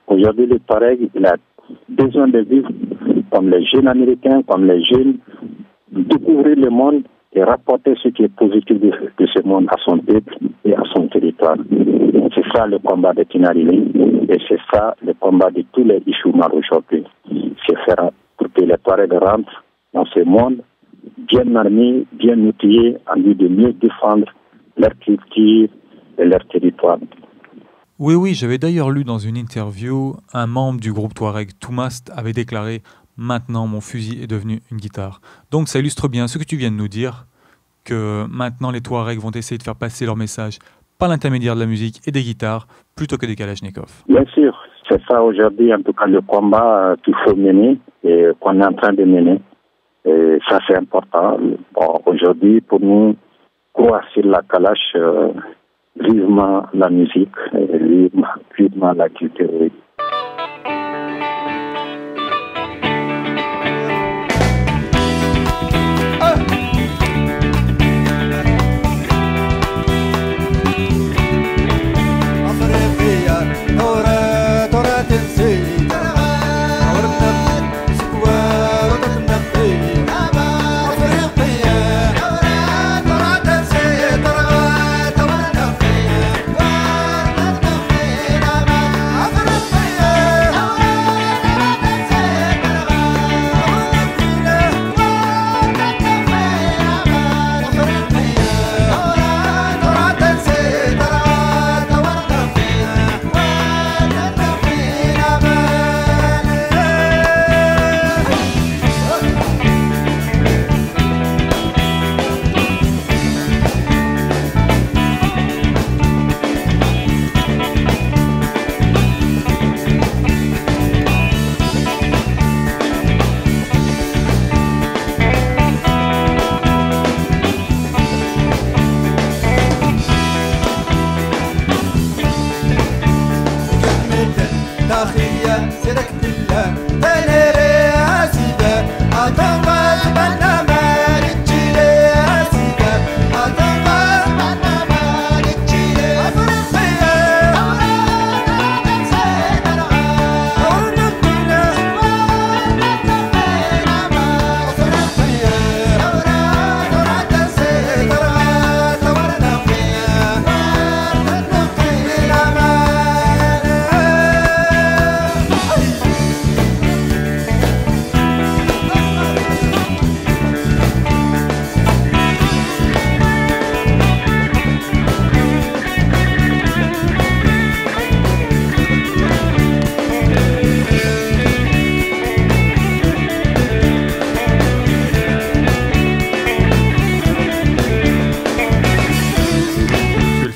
Aujourd'hui, le Touareg, il a besoin de vivre comme les jeunes Américains, comme les jeunes, découvrir le monde et rapporter ce qui est positif de ce monde à son peuple et à son territoire. C'est ça le combat de Tinariling et c'est ça le combat de tous les Ishoumar aujourd'hui. C'est faire pour que les Touaregs rentrent dans ce monde bien armés, bien outillés, en vue de mieux défendre leur culture et leur territoire. Oui, j'avais d'ailleurs lu dans une interview, un membre du groupe Touareg, Toumast, avait déclaré « Maintenant, mon fusil est devenu une guitare ». Donc ça illustre bien ce que tu viens de nous dire, que maintenant les Touaregs vont essayer de faire passer leur message par l'intermédiaire de la musique et des guitares, plutôt que des kalachnikovs. Bien sûr, c'est ça aujourd'hui, en tout cas, le combat qu'il faut mener et qu'on est en train de mener. Et ça, c'est important. Bon, aujourd'hui, pour nous, croire sur la kalash, vivement la musique, vivement la culture.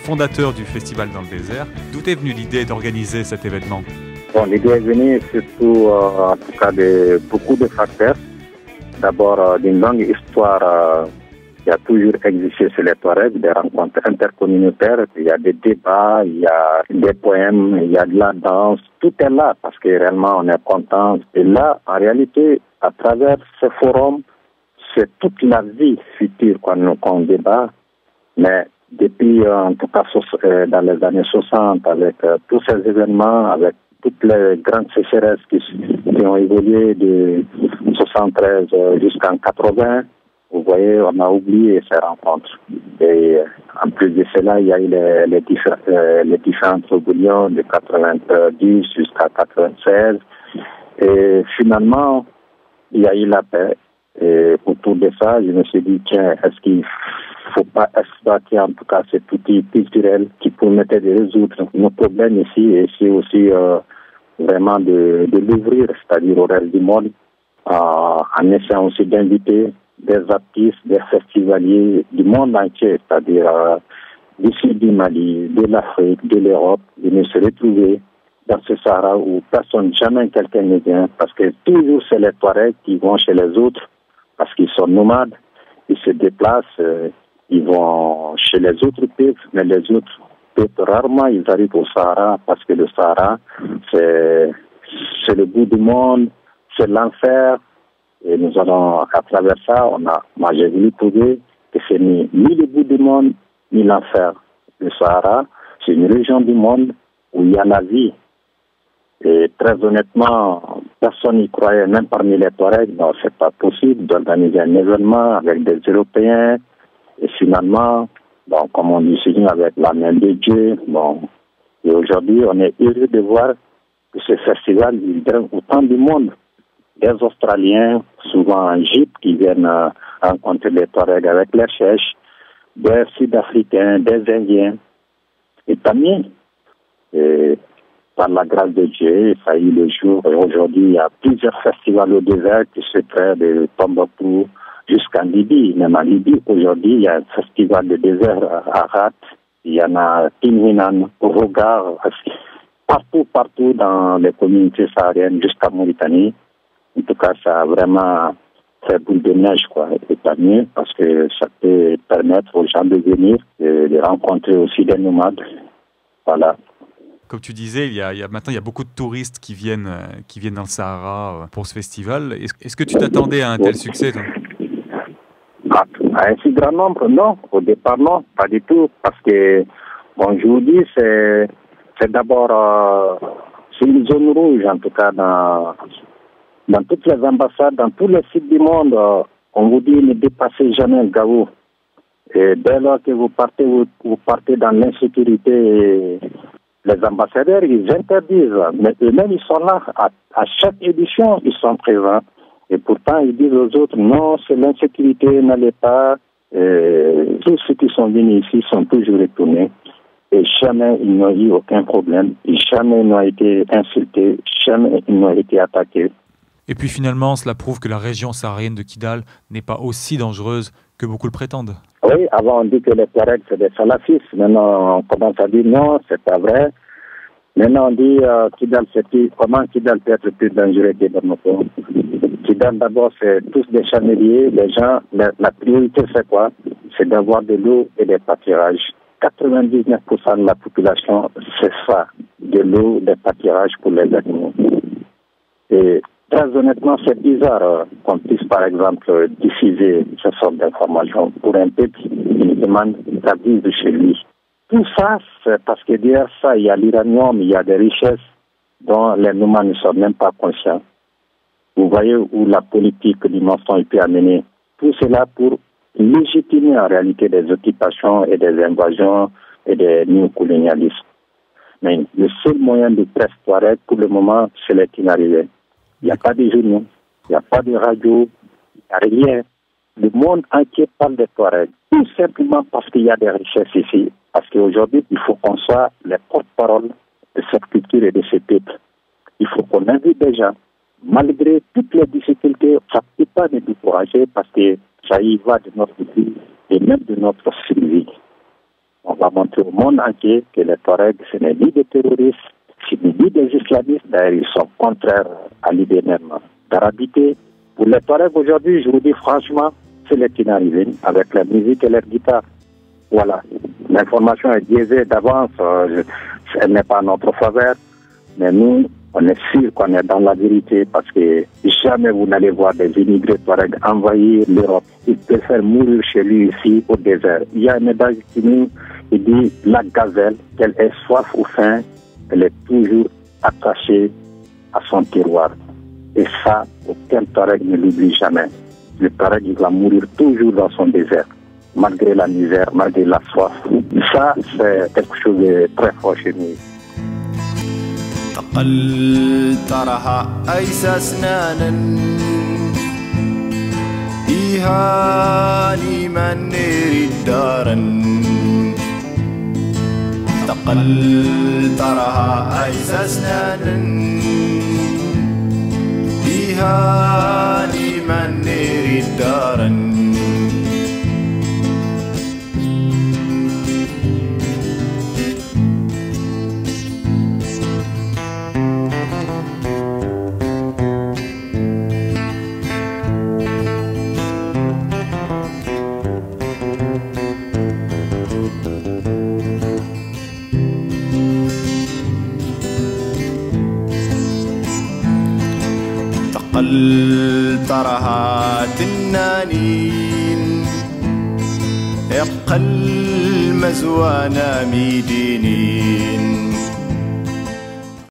Fondateur du Festival dans le désert, d'où est venue l'idée d'organiser cet événement? Bon, l'idée est venue surtout, en tout cas, de beaucoup de facteurs. D'abord, d'une longue histoire qui a toujours existé chez les Touaregs, des rencontres intercommunautaires, il y a des débats, il y a des poèmes, il y a de la danse, tout est là parce que réellement on est content. Et là, en réalité, à travers ce forum, c'est toute la vie future qu'on débat, mais depuis, en tout cas, dans les années 60, avec tous ces événements, avec toutes les grandes sécheresses qui ont évolué de 73 jusqu'en 80, vous voyez, on a oublié ces rencontres. Et en plus de cela, il y a eu les différentes rébellions de 90 jusqu'à 96. Et finalement, il y a eu la paix. Et autour de ça, je me suis dit, tiens, est-ce qu'il faut pas exploiter en tout cas cet outil culturel qui permettait de résoudre nos problèmes ici et c'est aussi vraiment de l'ouvrir, c'est-à-dire au reste du monde, en essayant aussi d'inviter des artistes, des festivaliers du monde entier, c'est-à-dire d'ici du Mali, de l'Afrique, de l'Europe, de se retrouver dans ce Sahara où personne, jamais quelqu'un ne vient, parce que toujours c'est les Touaregs qui vont chez les autres, parce qu'ils sont nomades, ils se déplacent, ils vont chez les autres peuples, mais les autres peuples, rarement ils arrivent au Sahara, parce que le Sahara, c'est le bout du monde, c'est l'enfer, et nous allons, à travers ça, moi j'ai voulu prouver que c'est ni le bout du monde, ni l'enfer. Le Sahara, c'est une région du monde où il y a la vie. Et très honnêtement, personne n'y croyait, même parmi les Touaregs. Non, c'est pas possible d'organiser un événement avec des Européens. Et finalement, bon, comme on dit souvent, avec la main de Dieu, bon. Et aujourd'hui, on est heureux de voir que ce festival, il draine autant du monde. Des Australiens, souvent en Égypte, qui viennent rencontrer les Touaregs avec les chèches, des Sud-Africains, des Indiens. Et tant mieux. Et par la grâce de Dieu, ça a eu le jour. Et aujourd'hui, il y a plusieurs festivals au désert qui se créent de Tombouctou jusqu'en Libye. Même en Libye, aujourd'hui, il y a un festival de désert à Rat. Il y en a à Tinwinan, au Rogar, partout dans les communautés sahariennes jusqu'à Mauritanie. En tout cas, ça a vraiment fait boule de neige, quoi. Et tant mieux, parce que ça peut permettre aux gens de venir, de rencontrer aussi des nomades. Voilà. Comme tu disais, maintenant il y a beaucoup de touristes qui viennent dans le Sahara pour ce festival. Est-ce que tu t'attendais à un tel succès, toi? À un si grand nombre, non. Au départ, non, pas du tout. Parce que, bon, je vous dis, c'est d'abord c'est une zone rouge, en tout cas, dans toutes les ambassades, dans tous les sites du monde. On vous dit, ne dépassez jamais le Gao. Et dès lors que vous partez dans l'insécurité. Les ambassadeurs, ils interdisent, mais eux-mêmes, ils sont là. À chaque édition, ils sont présents. Et pourtant, ils disent aux autres, non, c'est l'insécurité, n'allez pas. Tous ceux qui sont venus ici sont toujours retournés. Et jamais ils n'ont eu aucun problème. Et jamais ils n'ont été insultés. Jamais ils n'ont été attaqués. Et puis finalement, cela prouve que la région saharienne de Kidal n'est pas aussi dangereuse que beaucoup le prétendent. Oui, avant on dit que les Touaregs c'est des salafistes. Maintenant on commence à dire non, c'est pas vrai. Maintenant on dit comment Kidal peut être plus dangereux que Bamako. Kidal d'abord c'est tous des chameliers, des gens, la priorité c'est quoi? C'est d'avoir de l'eau et des pâturages. 99% de la population c'est ça, de l'eau, des pâturages pour les animaux. Et très honnêtement, c'est bizarre qu'on puisse, par exemple, diffuser ce sorte d'informations pour un peuple qui demande sa vie de chez lui. Tout ça, c'est parce que derrière ça, il y a l'uranium, il y a des richesses dont les nomades ne sont même pas conscients. Vous voyez où la politique du mensonge peut amener. Tout cela pour légitimer en réalité des occupations et des invasions et des néocolonialismes. Mais le seul moyen de presse Touareg, pour le moment, c'est les inarrivés. Il n'y a pas de journaux, il n'y a pas de radio, il n'y a rien. Le monde entier parle des Touaregs. Tout simplement parce qu'il y a des richesses ici. Parce qu'aujourd'hui, il faut qu'on soit les porte-parole de cette culture et de ce peuple. Il faut qu'on invite des gens. Malgré toutes les difficultés, ça ne peut pas nous décourager parce que ça y va de notre vie et même de notre survie. On va montrer au monde entier que les Touaregs, ce n'est ni des terroristes, ce n'est ni des islamistes. D'ailleurs, ils sont contraires à l'idée même d'arabité. Pour les Touaregs aujourd'hui, je vous dis franchement, c'est les Tinarivé avec la musique et leur guitare. Voilà. L'information est biaisée d'avance, elle n'est pas à notre faveur, mais nous, on est sûr qu'on est dans la vérité parce que jamais vous n'allez voir des immigrés Touaregs envahir l'Europe. Ils préfèrent mourir chez lui ici au désert. Il y a un médaille qui nous dit la gazelle, qu'elle ait soif ou faim, elle est toujours attachée à son tiroir. Et ça, aucun Touareg ne l'oublie jamais. Le Touareg, il va mourir toujours dans son désert, malgré la misère, malgré la soif. Ça, c'est quelque chose de très fort chez nous. تقلترها أيس أسنانا إيهاني من نريد دارا تقلترها أيس أسنانا إيهاني من نريد دارا ترها تنانين اقل مزوانا ميدينين